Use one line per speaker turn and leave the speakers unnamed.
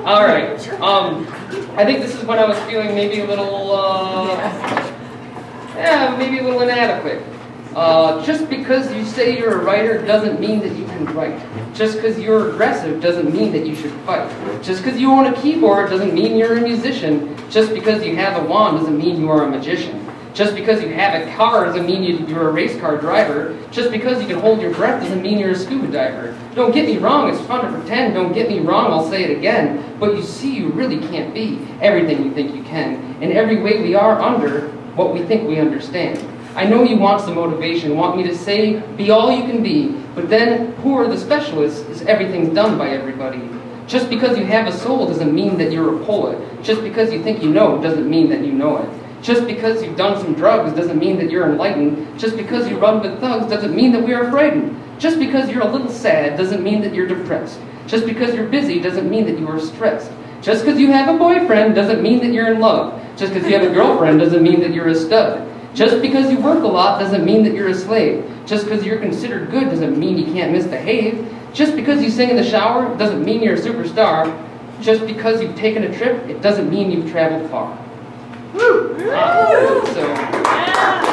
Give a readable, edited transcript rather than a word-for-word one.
All right. I think this is when I was feeling maybe a little, maybe a little inadequate. Just because you say you're a writer doesn't mean that you can write. Just because you're aggressive doesn't mean that you should fight. Just because you own a keyboard doesn't mean you're a musician. Just because you have a wand doesn't mean you are a magician. Just because you have a car doesn't mean you're a race car driver. Just because you can hold your breath doesn't mean you're a scuba diver. Don't get me wrong, it's fun to pretend. Don't get me wrong, I'll say it again. But you see, you really can't be everything you think you can. In every way we are under what we think we understand. I know you want some motivation, want me to say, be all you can be. But then, who are the specialists is everything's done by everybody. Just because you have a soul doesn't mean that you're a poet. Just because you think you know doesn't mean that you know it. Just because you've done some drugs doesn't mean that you're enlightened. Just because you run with thugs doesn't mean that we are frightened. Just because you're a little sad doesn't mean that you're depressed. Just because you're busy doesn't mean that you are stressed. Just because you have a boyfriend doesn't mean that you're in love. Just because you have a girlfriend doesn't mean that you're a stud. Just because you work a lot doesn't mean that you're a slave. Just because you're considered good doesn't mean you can't misbehave. Just because you sing in the shower doesn't mean you're a superstar. Just because you've taken a trip, it doesn't mean you've traveled far. Woo! So.